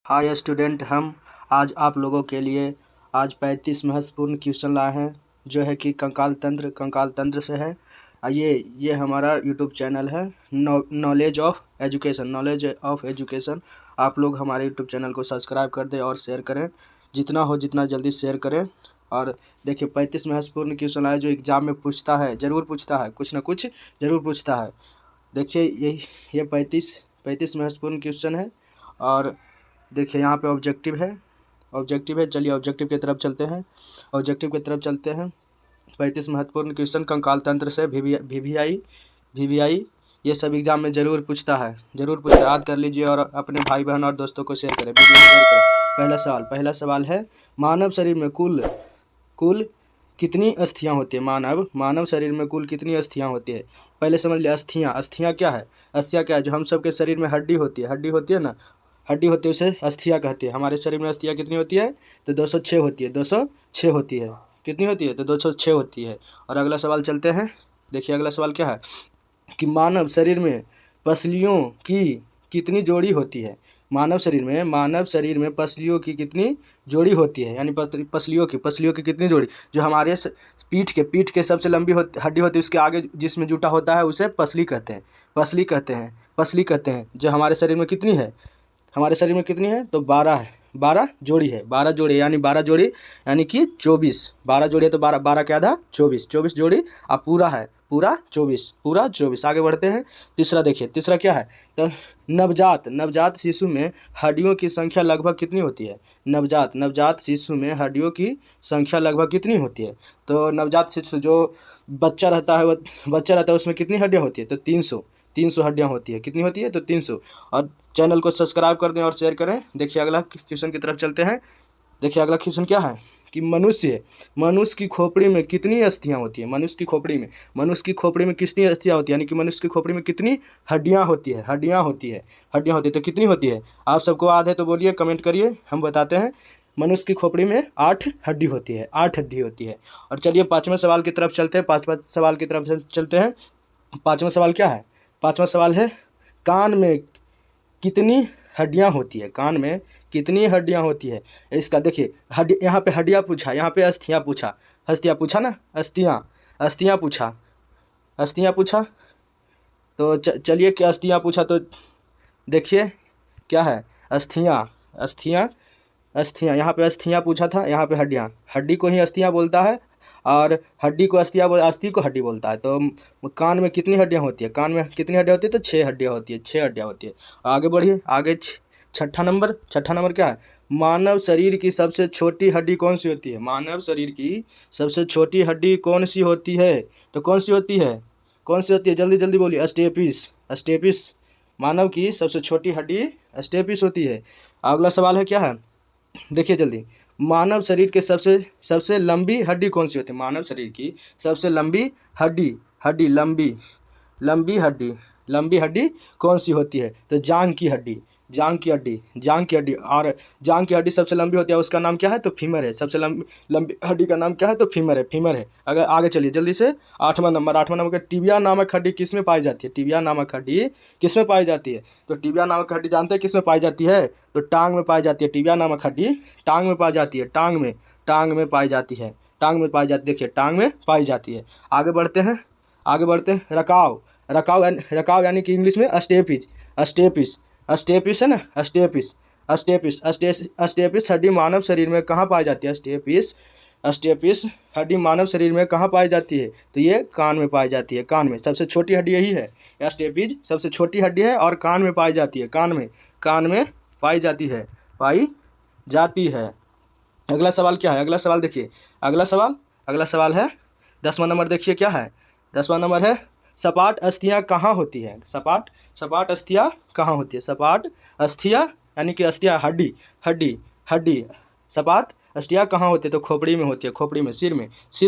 Hi student, हम आज आप लोगों के लिए आज 35 महत्वपूर्ण क्वेश्चन लाए हैं जो है कि कंकाल तंत्र से है। ये हमारा यूट्यूब चैनल है नॉलेज ऑफ एजुकेशन। आप लोग हमारे यूट्यूब चैनल को सब्सक्राइब कर दें और शेयर करें, जितना जल्दी शेयर करें। और देखिए 35 महत्वपूर्ण क्वेश्चन आए जो एग्ज़ाम में पूछता है, ज़रूर पूछता है, कुछ ना कुछ ज़रूर पूछता है। देखिए ये 35 महत्वपूर्ण क्वेश्चन है। और देखिए यहाँ पे ऑब्जेक्टिव है। चलिए ऑब्जेक्टिव की तरफ चलते हैं। 35 महत्वपूर्ण क्वेश्चन कंकाल तंत्र से वीवीआई ये सब एग्जाम में ज़रूर पूछता है। याद कर लीजिए और अपने भाई बहन और दोस्तों को शेयर करें, वीडियो शेयर करें। पहला सवाल है, मानव शरीर में कुल कितनी अस्थियाँ होती है? मानव शरीर में कुल कितनी अस्थियाँ होती है? पहले समझ लिया अस्थियाँ क्या है। जो हम सबके शरीर में हड्डी होती है ना, हड्डी होती है उसे अस्थियाँ कहते हैं। हमारे शरीर में अस्थियाँ कितनी होती है? तो 206 होती है। 206 होती है। कितनी होती है? तो 206 होती है। और अगला सवाल चलते हैं। देखिए अगला सवाल क्या है कि मानव शरीर में पसलियों की कितनी जोड़ी होती है? मानव शरीर में पसलियों की कितनी जोड़ी होती है? यानी पसलियों की कितनी जोड़ी? जो हमारे पीठ के सबसे लंबी हड्डी होती है, उसके आगे जिसमें जुटा होता है उसे पसली कहते हैं। जो हमारे शरीर में कितनी है? तो 12 है। 12 जोड़ी है। 12 जोड़ी यानी 12 जोड़ी यानी कि 24। 12 जोड़ी है तो 12 के आधा 24 जोड़ी। अब पूरा 24। आगे बढ़ते हैं। तीसरा क्या है? तो नवजात शिशु में हड्डियों की संख्या लगभग कितनी होती है? नवजात शिशु में हड्डियों की संख्या लगभग कितनी होती है? तो नवजात शिशु जो बच्चा रहता है उसमें कितनी हड्डियाँ होती है? तो 300 हड्डियाँ होती है। कितनी होती है? तो 300। और चैनल को सब्सक्राइब कर दें और शेयर करें। देखिए अगला क्वेश्चन की तरफ चलते हैं। देखिए अगला क्वेश्चन क्या है कि मनुष्य की खोपड़ी में कितनी अस्थियाँ होती है? मनुष्य की खोपड़ी में कितनी अस्थियाँ होती है? यानी कि मनुष्य की खोपड़ी में कितनी हड्डियाँ होती है? तो कितनी होती है? आप सबको याद है तो बोलिए, कमेंट करिए, हम बताते हैं। मनुष्य की खोपड़ी में 8 हड्डी होती है। और चलिए पाँचवें सवाल की तरफ चलते हैं। पाँचवा सवाल क्या है? पाँचवा सवाल है, कान में कितनी हड्डियाँ होती है? इसका देखिए हड्डी, यहाँ पे हड्डियाँ पूछा, यहाँ पे अस्थियाँ पूछा। तो चलिए क्या अस्थियाँ पूछा, तो देखिए क्या है अस्थियाँ। यहाँ पे अस्थियाँ पूछा था, यहाँ पे हड्डी को ही अस्थियाँ बोलता है और अस्थि को हड्डी बोलता है। तो कान में कितनी हड्डियाँ होती है? तो 6 हड्डियाँ होती है। आगे बढ़िए। छठा नंबर क्या है? मानव शरीर की सबसे छोटी हड्डी कौन सी होती है? मानव शरीर की सबसे छोटी हड्डी कौन सी होती है? तो कौन सी होती है? जल्दी बोलिए। अस्टेपिस। मानव की सबसे छोटी हड्डी अस्टेपिस होती है। अगला सवाल है क्या है? देखिए जल्दी। मानव शरीर के सबसे लंबी हड्डी कौन सी होती है? मानव शरीर की सबसे लंबी हड्डी कौन सी होती है? तो जांघ की हड्डी। और जांघ की हड्डी सबसे लंबी होती है, उसका नाम क्या है? तो फीमर है। सबसे लंबी हड्डी का नाम क्या है? तो फीमर है। अगर आगे चलिए जल्दी से। आठवां नंबर का टिबिया नामक हड्डी किस में पाई जाती है? तो टिबिया नामक हड्डी जानते हैं किस में पाई जाती है? तो टांग में पाई जाती है। टिबिया नामक हड्डी टांग में पाई जाती है। टांग में पाई जाती है। देखिए टांग में पाई जाती है। आगे बढ़ते हैं। रकाव यानी कि इंग्लिश में अस्टेपिस है ना। अस्टेपिस हड्डी मानव शरीर में कहाँ पाई जाती है? अस्टेपिस हड्डी मानव शरीर में कहाँ पाई जाती है? तो ये कान में पाई जाती है। कान में सबसे छोटी हड्डी यही है। अस्टेपिस सबसे छोटी हड्डी है और कान में पाई जाती है। कान में पाई जाती है। अगला सवाल क्या है? अगला सवाल देखिए। अगला सवाल है 10वां नंबर। देखिए क्या है? 10वां नंबर है, सपाट अस्थियाँ कहाँ होती है? सपाट अस्थियाँ कहाँ होती है? सपाट अस्थियाँ यानी कि अस्थियाँ हड्डी सपाट अस्थियाँ कहाँ होती है? तो खोपड़ी में होती है। सिर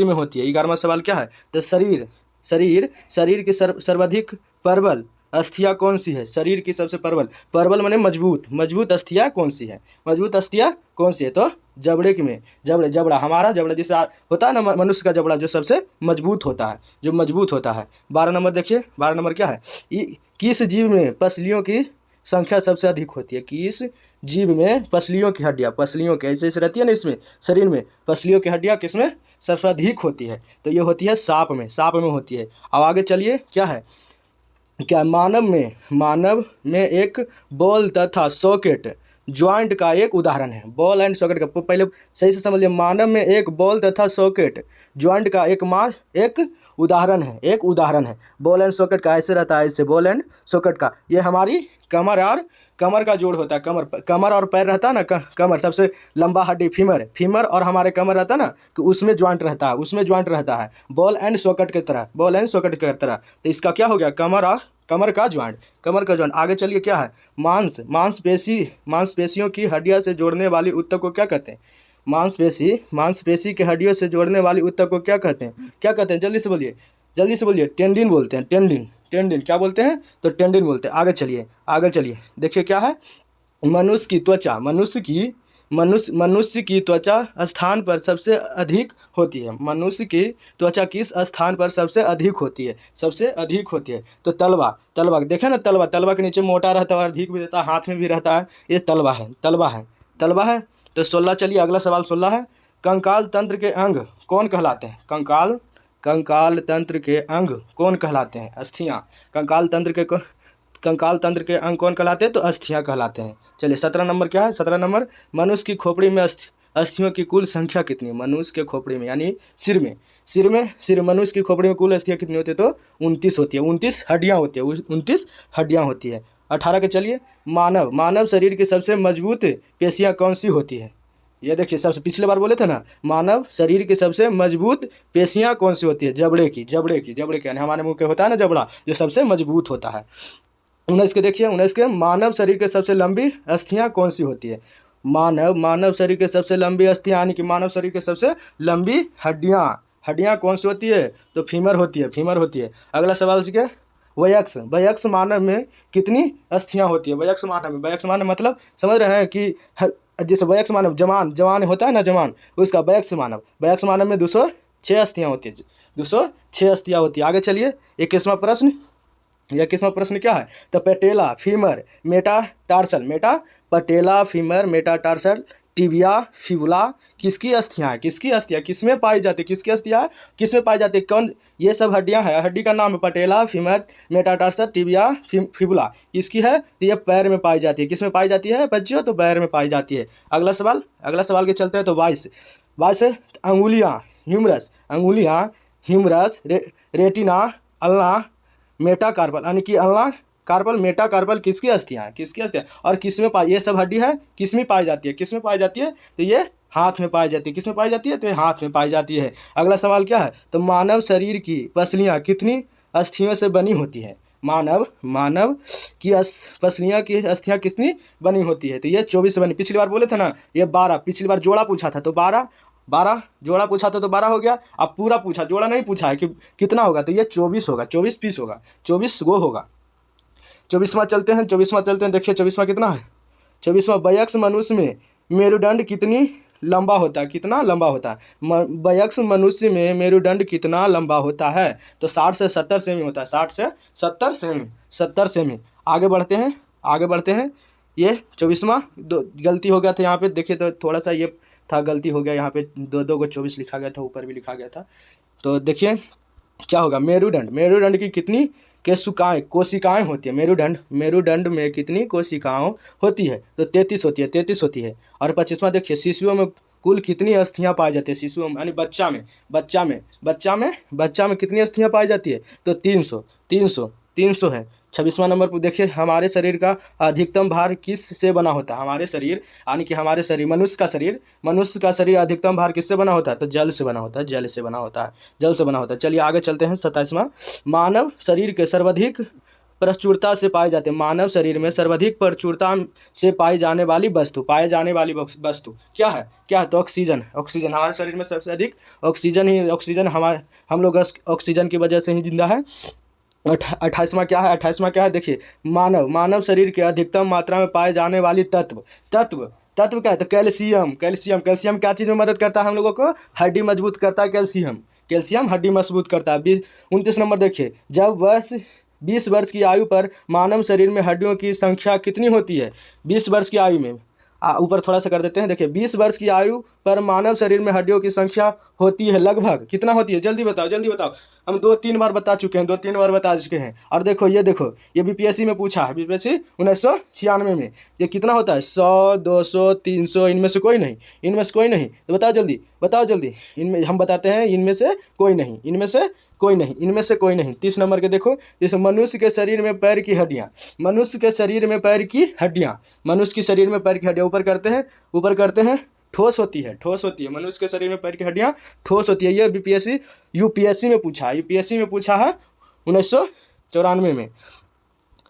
में होती है। 11वां सवाल क्या है? तो शरीर की सर्वाधिक प्रबल अस्थियाँ कौन सी है? शरीर की सबसे प्रबल माने मजबूत अस्थियाँ कौन सी है? तो जबड़ा, हमारा जबड़ा जैसे होता है ना, मनुष्य का जबड़ा जो सबसे मजबूत होता है। 12 नंबर देखिए। 12 नंबर क्या है? किस जीव में पसलियों की संख्या सबसे अधिक होती है? जीभ में पसलियों की हड्डियाँ, पसलियों की ऐसे ऐसे रहती है ना, इसमें शरीर में पसलियों की हड्डियाँ किसमें सबसे अधिक होती है? तो ये होती है सांप में, सांप में होती है। अब आगे चलिए, क्या है, क्या मानव में एक बॉल तथा सॉकेट ज्वाइंट का एक उदाहरण है। बॉल एंड सॉकेट का पहले सही से समझ लिया। मानव में एक बॉल तथा सॉकेट ज्वाइंट का एक उदाहरण है, एक उदाहरण है। बॉल एंड सॉकेट का ऐसे रहता है, ऐसे बॉल एंड सॉकेट का। ये हमारी कमर और कमर का जोड़ होता है। कमर और पैर रहता है ना, कमर सबसे लंबा हड्डी फीमर और हमारे कमर रहता है ना, कि उसमें ज्वाइंट रहता है, उसमें ज्वाइंट रहता है बॉल एंड सॉकेट की तरह, बॉल एंड सॉकेट की तरह। तो इसका क्या हो गया, कमर का ज्वाइंट। आगे चलिए, क्या है, मांसपेशियों की हड्डियों से जोड़ने वाली ऊतक को क्या कहते हैं? मांसपेशी के हड्डियों से जोड़ने वाली ऊतक को क्या कहते हैं? जल्दी से बोलिए। टेंडिन बोलते हैं, टेंडिन क्या बोलते हैं? तो टेंडिन बोलते हैं। आगे चलिए, देखिए क्या है, मनुष्य की त्वचा स्थान पर सबसे अधिक होती है। मनुष्य की त्वचा किस स्थान पर सबसे अधिक होती है? तो तलवा देखे ना, तलवा के नीचे मोटा रहता है और अधिक भी रहता है, हाथ में भी रहता है, ये तलवा है। तो 16, चलिए अगला सवाल 16 है, कंकाल तंत्र के अंग कौन कहलाते हैं? कंकाल तंत्र के अंग कौन कहलाते हैं? अस्थियां। कंकाल तंत्र के अंग कौन कहलाते हैं? तो अस्थियां कहलाते हैं। चलिए 17 नंबर, क्या है 17 नंबर, मनुष्य की खोपड़ी में अस्थियों की कुल संख्या कितनी है? मनुष्य के खोपड़ी में यानी सिर में मनुष्य की खोपड़ी में कुल अस्थियां कितनी होती है? तो 29 होती है। 29 हड्डियां होती है। 18 के चलिए, मानव शरीर की सबसे मजबूत पेशियां कौन सी होती है? ये देखिए, सबसे पिछले बार बोले थे ना, मानव शरीर की सबसे मजबूत पेशियां कौन सी होती है? जबड़े की यानी हमारे मुंह के होता है ना जबड़ा, जो सबसे मजबूत होता है। 19 के देखिए, 19 के, मानव शरीर के सबसे लंबी अस्थियां कौन सी होती है? मानव शरीर के सबसे लंबी अस्थियां यानी कि मानव शरीर के सबसे लंबी हड्डियां कौन सी होती है? तो फीमर होती है। अगला सवाल सीखे, वयस्क मानव में कितनी अस्थियां होती है? वयस्क मानव मतलब समझ रहे हैं कि जैसे वयस्क मानव जवान होता है ना, जवान, उसका वयस्क मानव में 206 अस्थियां होती है। 206 अस्थियां होती है। आगे चलिए, 21वां प्रश्न क्या है? तो पटेला फीमर मेटाटार्सल टिबिया फिबुला किसकी अस्थियां है? किसमें पाई जाती है? कौन? ये सब हड्डियां हैं, हड्डी का नाम है पटेला फीमर मेटाटार्सल टिबिया फिबुला। किसकी है? तो ये पैर में पाई जाती है। किसमें पाई जाती है बच्चों? तो पैर में पाई जाती है। अगला सवाल के चलते हैं, तो 22 अंगुलियां ह्यूमरस रेटिना अल्ना मेटाकार्पल यानी कि अल्ना कार्पल मेटाकार्पल किसकी अस्थियां हैं? और किसमें ये सब हड्डी है किसमें पाई जाती है? तो ये हाथ में पाई जाती है। किसमें पाई जाती है? तो ये हाथ में पाई जाती है। अगला सवाल क्या है? तो मानव शरीर की पसलियां कितनी अस्थियों से बनी होती है? मानव की पसलियां की अस्थियां कितनी बनी होती है? तो ये 24 से बनी। पिछली बार बोले थे ना, ये 12, पिछली बार जोड़ा पूछा था तो 12 जोड़ा पूछा था तो 12 हो गया। अब पूरा पूछा, जोड़ा नहीं पूछा है कि कितना होगा, तो ये 24 होगा, 24 पीस होगा, 24 गो होगा। 24वां चलते हैं। देखिए 24वां कितना है? 24वां, वयस्क मनुष्य में मेरुदंड कितना लंबा होता है? वयस्क मनुष्य में मेरुदंड कितना लंबा होता है? तो 60 से 70 सेमी होता है। 60 से 70 सेमी। आगे बढ़ते हैं। ये 24वां गलती हो गया था यहाँ पे, देखिए तो थोड़ा सा ये था, गलती हो गया यहाँ पे, 2 को 24 लिखा गया था, ऊपर भी लिखा गया था। तो देखिए क्या होगा, मेरुदंड की कितनी कोशिकाएं होती है? मेरुदंड में कितनी कोशिकाएं होती है? तो 33 होती है। और 25वां देखिए, शिशुओं में कुल कितनी अस्थियां पाई जाती है? शिशुओं में यानी बच्चा में कितनी अस्थियां पाई जाती है? तो 300 है। 26वां नंबर पर देखिए, हमारे शरीर का अधिकतम भार किस से बना होता है? हमारे शरीर यानी कि मनुष्य का शरीर अधिकतम भार किससे बना होता है? तो जल से बना होता है। चलिए आगे चलते हैं। 27वां, मानव शरीर के सर्वाधिक प्रचुरता से पाए जाते हैं। मानव शरीर में सर्वाधिक प्रचुरता से पाई जाने वाली वस्तु क्या है? तो ऑक्सीजन। हमारे शरीर में सबसे अधिक ऑक्सीजन हम लोग ऑक्सीजन की वजह से ही जिंदा है। 28वां क्या है? देखिए, मानव शरीर के अधिकतम मात्रा में पाए जाने वाली तत्व क्या है? तो कैल्शियम क्या चीज़ में मदद करता है हम लोगों को? हड्डी मजबूत करता है कैल्शियम हड्डी मजबूत करता है। 29 नंबर देखिए, जब 20 वर्ष की आयु पर मानव शरीर में हड्डियों की संख्या कितनी होती है? 20 वर्ष की आयु में ऊपर थोड़ा सा कर देते हैं। देखिए 20 वर्ष की आयु पर मानव शरीर में हड्डियों की संख्या होती है लगभग, कितना होती है, जल्दी बताओ जल्दी बताओ। हम 2-3 बार बता चुके हैं, 2-3 बार बता चुके हैं। और देखो ये बीपीएससी में पूछा है, बीपीएससी 1996 में। ये कितना होता है, 100, 200, 300, इनमें से कोई नहीं, इनमें से कोई नहीं। तो बताओ जल्दी, बताओ जल्दी। इनमें हम बताते हैं, इनमें से कोई नहीं, इनमें से कोई नहीं, इनमें से कोई नहीं। 30 नंबर के देखो, जैसे मनुष्य के शरीर में पैर की हड्डियाँ, मनुष्य के शरीर में पैर की हड्डियाँ, मनुष्य के शरीर में पैर की हड्डियाँ, ऊपर करते हैं, ऊपर करते हैं, ठोस होती है, ठोस होती है। मनुष्य के शरीर में पैर की हड्डियाँ ठोस होती है। ये बीपीएससी यूपीएससी में पूछा है, यूपीएससी में पूछा है 1994 में।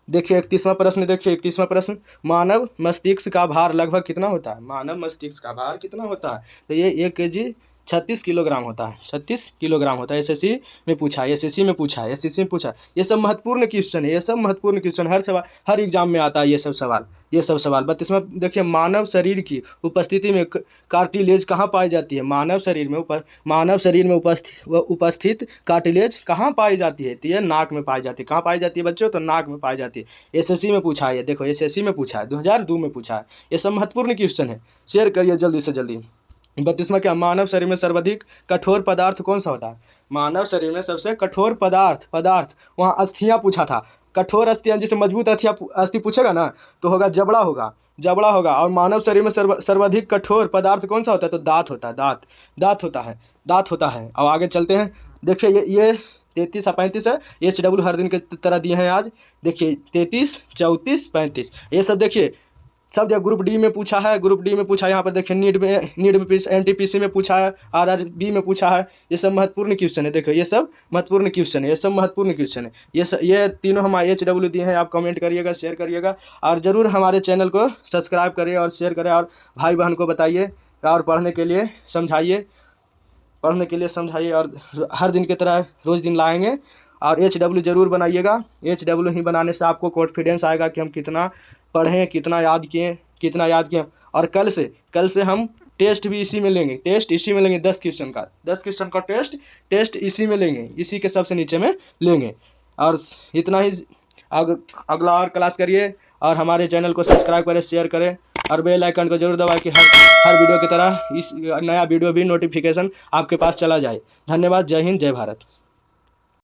देखिए 31वां प्रश्न, देखिए 31वां प्रश्न, मानव मस्तिष्क का भार लगभग कितना होता है, मानव मस्तिष्क का भार कितना होता है। तो ये 1 kg 36 किलोग्राम होता है, 36 किलोग्राम होता है। एसएससी में पूछा है, एसएससी में पूछा है, एसएससी में पूछा है। ये सब महत्वपूर्ण क्वेश्चन है, ये सब महत्वपूर्ण क्वेश्चन, हर सवाल, हर एग्जाम में आता है ये सब सवाल, ये सब सवाल। 32वां देखिए, मानव शरीर की उपस्थिति में कार्टिलेज कहाँ पाई जाती है, मानव शरीर में मानव शरीर में उपस्थित कार्टिलेज कहाँ पाई जाती है। तो ये नाक में पाई जाती है। कहाँ पाई जाती है बच्चों, तो नाक में पाई जाती है। एसएससी में पूछा है, ये देखो एसएससी में पूछा है, 2002 में पूछा है। ये सब महत्वपूर्ण क्वेश्चन है, शेयर करिए जल्दी से जल्दी। 32वां क्या, मानव शरीर में सर्वाधिक कठोर पदार्थ कौन सा होता है, मानव शरीर में सबसे कठोर पदार्थ वहाँ अस्थियाँ पूछा था, कठोर अस्थियाँ, जैसे मजबूत अस्थि पूछेगा ना तो होगा जबड़ा, होगा। और मानव शरीर में सर्वाधिक कठोर पदार्थ कौन सा होता है, तो दांत होता है, दांत होता है। अब आगे चलते हैं। देखिए ये 33 और 35 है, HW हर दिन की तरह दिए हैं आज। देखिए 33, 34, 35, ये सब देखिए सब जगह ग्रुप डी में पूछा है, ग्रुप डी में पूछा है। यहाँ पर देखिए नीट में एनटीपीसी में पूछा है, आरआरबी में पूछा है। ये सब महत्वपूर्ण क्वेश्चन है। देखो ये सब महत्वपूर्ण क्वेश्चन है, ये सब महत्वपूर्ण क्वेश्चन है। ये तीनों हमारे HW दिए हैं। आप कमेंट करिएगा, शेयर करिएगा, और ज़रूर हमारे चैनल को सब्सक्राइब करें और शेयर करें, और भाई बहन को बताइए, और पढ़ने के लिए समझाइए, और हर दिन की तरह रोज़ दिन लाएँगे। और HW ज़रूर बनाइएगा। HW ही बनाने से आपको कॉन्फिडेंस आएगा कि हम कितना पढ़ें, कितना याद किए। और कल से हम टेस्ट भी इसी में लेंगे, 10 क्वेश्चन का टेस्ट इसी में लेंगे, इसी के सबसे नीचे में लेंगे। और इतना ही, अगला और क्लास करिए, और हमारे चैनल को सब्सक्राइब करें, शेयर करें, और बेल आइकन को जरूर दबाएं कि हर वीडियो की तरह इस नया वीडियो भी नोटिफिकेशन आपके पास चला जाए। धन्यवाद। जय हिंद, जय भारत।